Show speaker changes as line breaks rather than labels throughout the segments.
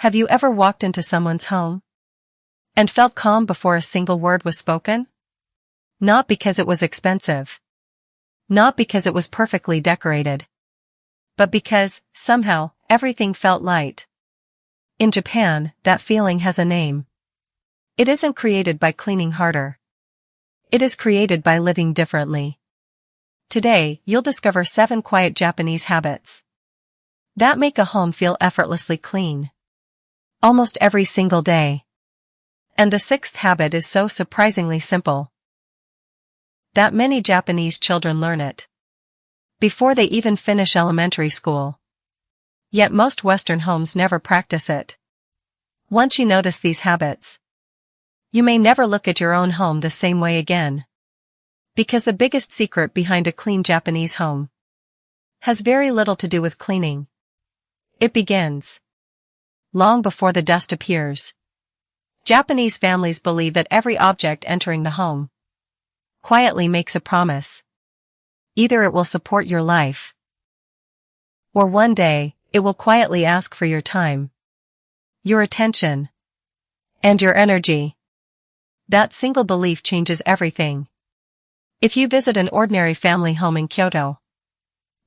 Have you ever walked into someone's home and felt calm before a single word was spoken? Not because it was expensive. Not because it was perfectly decorated. But because, somehow, everything felt light. In Japan, that feeling has a name. It isn't created by cleaning harder. It is created by living differently. Today, you'll discover 7 quiet Japanese habits that make a home feel effortlessly clean. Almost every single day. And the 6th habit is so surprisingly simple that many Japanese children learn it before they even finish elementary school. Yet most Western homes never practice it. Once you notice these habits, you may never look at your own home the same way again. Because the biggest secret behind a clean Japanese home has very little to do with cleaning. It begins long before the dust appears. Japanese families believe that every object entering the home quietly makes a promise. Either it will support your life, or one day, it will quietly ask for your time, your attention, and your energy. That single belief changes everything. If you visit an ordinary family home in Kyoto,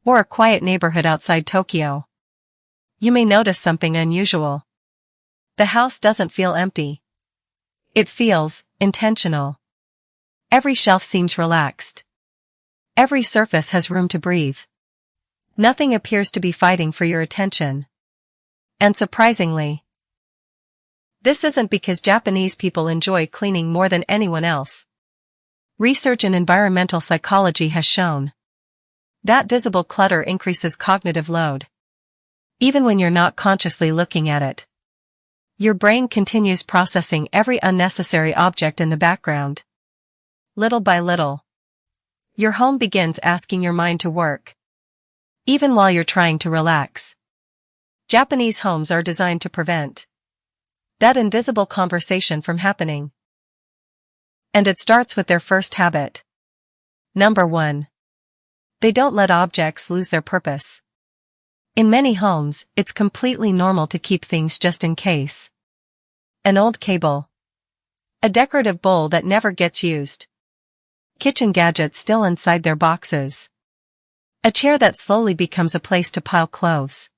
or a quiet neighborhood outside Tokyo, you may notice something unusual. The house doesn't feel empty. It feels intentional. Every shelf seems relaxed. Every surface has room to breathe. Nothing appears to be fighting for your attention. And surprisingly, this isn't because Japanese people enjoy cleaning more than anyone else. Research in environmental psychology has shown that visible clutter increases cognitive load. Even when you're not consciously looking at it, your brain continues processing every unnecessary object in the background. Little by little, your home begins asking your mind to work, even while you're trying to relax. Japanese homes are designed to prevent that invisible conversation from happening. And it starts with their first habit. Number 1. They don't let objects lose their purpose. In many homes, it's completely normal to keep things just in case. An old cable. A decorative bowl that never gets used. Kitchen gadgets still inside their boxes. A chair that slowly becomes a place to pile clothes.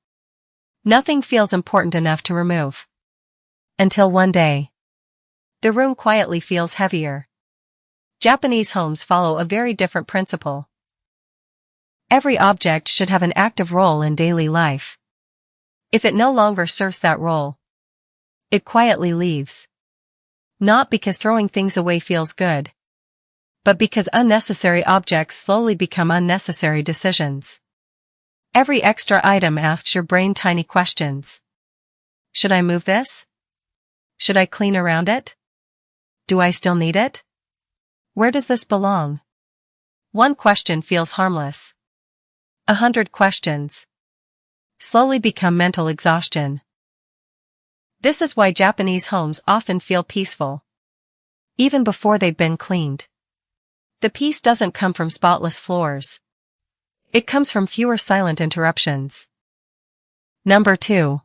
Nothing feels important enough to remove. Until one day, the room quietly feels heavier. Japanese homes follow a very different principle. Every object should have an active role in daily life. If it no longer serves that role, it quietly leaves. Not because throwing things away feels good, but because unnecessary objects slowly become unnecessary decisions. Every extra item asks your brain tiny questions. Should I move this? Should I clean around it? Do I still need it? Where does this belong? One question feels harmless. 100 questions slowly become mental exhaustion. This is why Japanese homes often feel peaceful, even before they've been cleaned. The peace doesn't come from spotless floors. It comes from fewer silent interruptions. Number 2.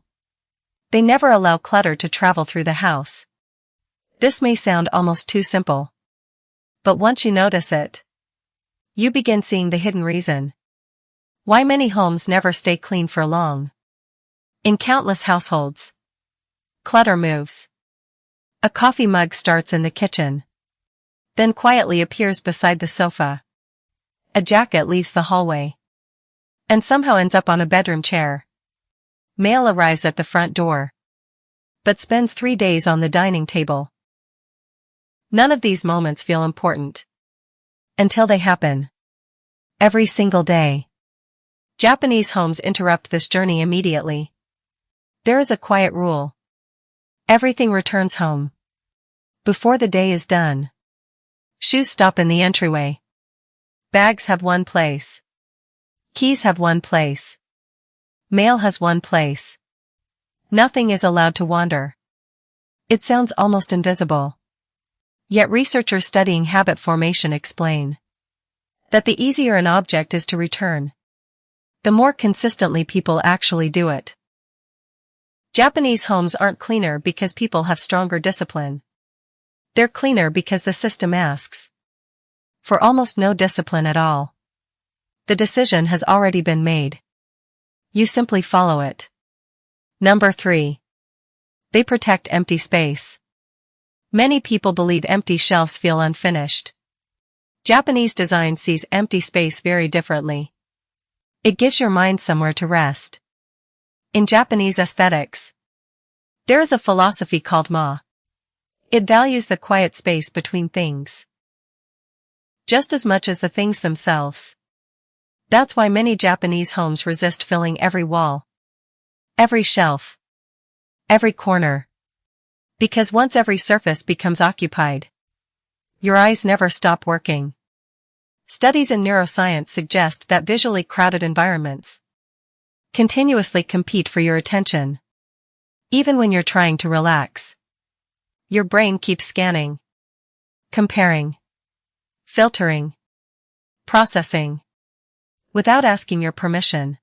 They never allow clutter to travel through the house. This may sound almost too simple. But once you notice it, you begin seeing the hidden reason why many homes never stay clean for long. In countless households, clutter moves. A coffee mug starts in the kitchen, then quietly appears beside the sofa. A jacket leaves the hallway, and somehow ends up on a bedroom chair. Mail arrives at the front door, but spends 3 days on the dining table. None of these moments feel important until they happen. Every single day. Japanese homes interrupt this journey immediately. There is a quiet rule. Everything returns home before the day is done. Shoes stop in the entryway. Bags have one place. Keys have one place. Mail has one place. Nothing is allowed to wander. It sounds almost invisible. Yet researchers studying habit formation explain that the easier an object is to return, the more consistently people actually do it. Japanese homes aren't cleaner because people have stronger discipline. They're cleaner because the system asks for almost no discipline at all. The decision has already been made. You simply follow it. Number 3. They protect empty space. Many people believe empty shelves feel unfinished. Japanese design sees empty space very differently. It gives your mind somewhere to rest. In Japanese aesthetics, there is a philosophy called ma. It values the quiet space between things just as much as the things themselves. That's why many Japanese homes resist filling every wall, every shelf, every corner. Because once every surface becomes occupied, your eyes never stop working. Studies in neuroscience suggest that visually crowded environments continuously compete for your attention. Even when you're trying to relax, your brain keeps scanning, comparing, filtering, processing, without asking your permission.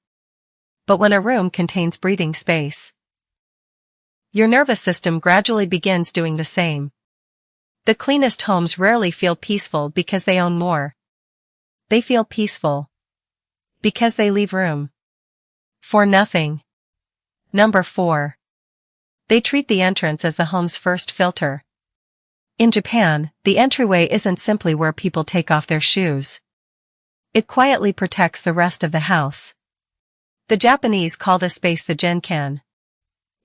But when a room contains breathing space, your nervous system gradually begins doing the same. The cleanest homes rarely feel peaceful because they own more. They feel peaceful because they leave room for nothing. Number 4. They treat the entrance as the home's first filter. In Japan, the entryway isn't simply where people take off their shoes. It quietly protects the rest of the house. The Japanese call this space the genkan.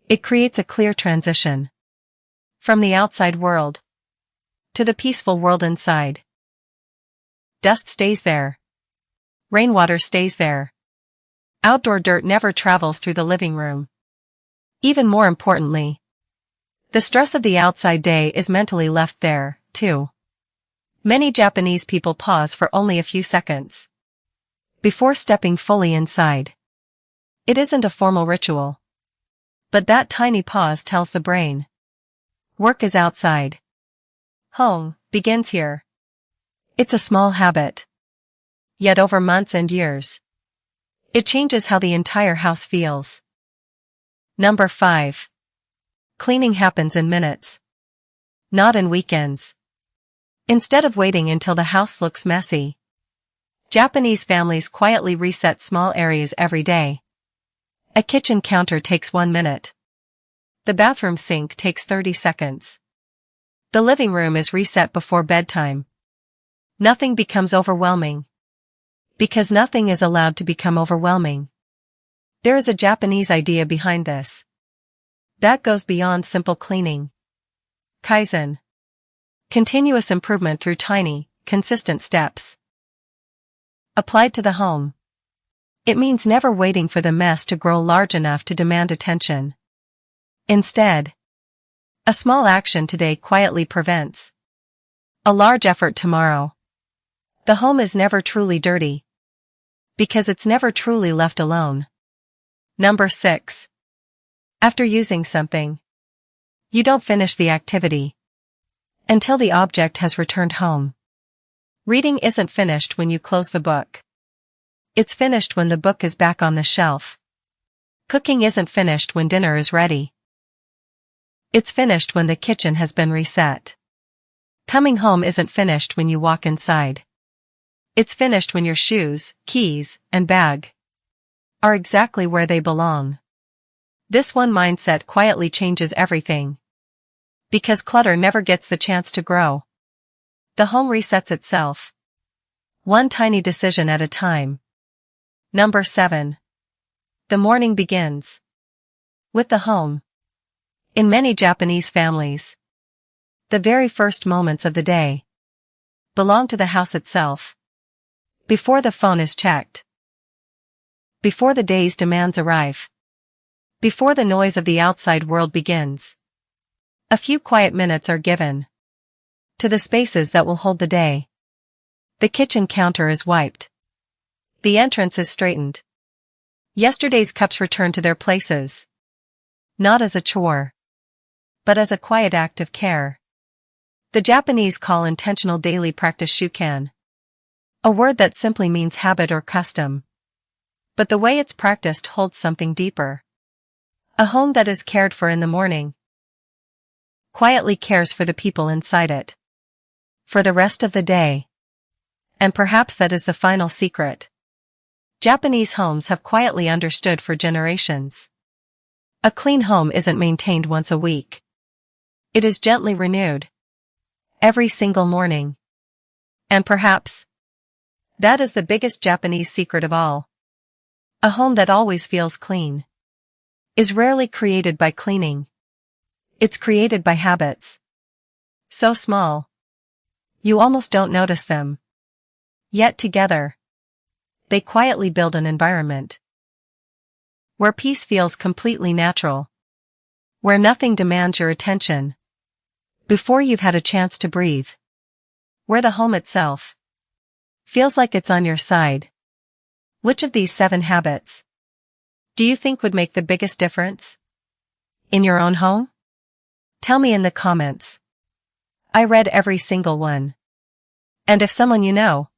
It creates a clear transition from the outside world to the peaceful world inside. Dust stays there. Rainwater stays there. Outdoor dirt never travels through the living room. Even more importantly, the stress of the outside day is mentally left there, too. Many Japanese people pause for only a few seconds before stepping fully inside. It isn't a formal ritual, but that tiny pause tells the brain, work is outside. Home begins here. It's a small habit. Yet over months and years, it changes how the entire house feels. Number 5. Cleaning happens in minutes, not in weekends. Instead of waiting until the house looks messy, Japanese families quietly reset small areas every day. A kitchen counter takes 1 minute. The bathroom sink takes 30 seconds. The living room is reset before bedtime. Nothing becomes overwhelming. Because nothing is allowed to become overwhelming. There is a Japanese idea behind this that goes beyond simple cleaning. Kaizen. Continuous improvement through tiny, consistent steps. Applied to the home. It means never waiting for the mess to grow large enough to demand attention. Instead, a small action today quietly prevents a large effort tomorrow. The home is never truly dirty because it's never truly left alone. Number 6. After using something, you don't finish the activity until the object has returned home. Reading isn't finished when you close the book. It's finished when the book is back on the shelf. Cooking isn't finished when dinner is ready. It's finished when the kitchen has been reset. Coming home isn't finished when you walk inside. It's finished when your shoes, keys, and bag are exactly where they belong. This one mindset quietly changes everything. Because clutter never gets the chance to grow. The home resets itself. One tiny decision at a time. Number 7. The morning begins with the home. In many Japanese families, the very first moments of the day belong to the house itself. Before the phone is checked. Before the day's demands arrive. Before the noise of the outside world begins. A few quiet minutes are given to the spaces that will hold the day. The kitchen counter is wiped. The entrance is straightened. Yesterday's cups return to their places. Not as a chore, but as a quiet act of care. The Japanese call intentional daily practice shukan. A word that simply means habit or custom. But the way it's practiced holds something deeper. A home that is cared for in the morning quietly cares for the people inside it for the rest of the day. And perhaps that is the final secret. Japanese homes have quietly understood for generations. A clean home isn't maintained once a week. It is gently renewed every single morning. And perhaps that is the biggest Japanese secret of all. A home that always feels clean is rarely created by cleaning. It's created by habits. So small, you almost don't notice them. Yet together, they quietly build an environment where peace feels completely natural, where nothing demands your attention before you've had a chance to breathe, where the home itself feels like it's on your side. Which of these 7 habits do you think would make the biggest difference in your own home? Tell me in the comments. I read every single one. And if someone you know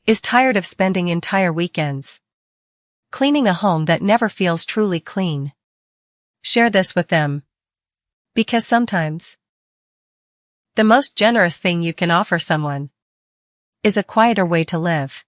is tired of spending entire weekends cleaning a home that never feels truly clean, share this with them. Because sometimes the most generous thing you can offer someone is a quieter way to live.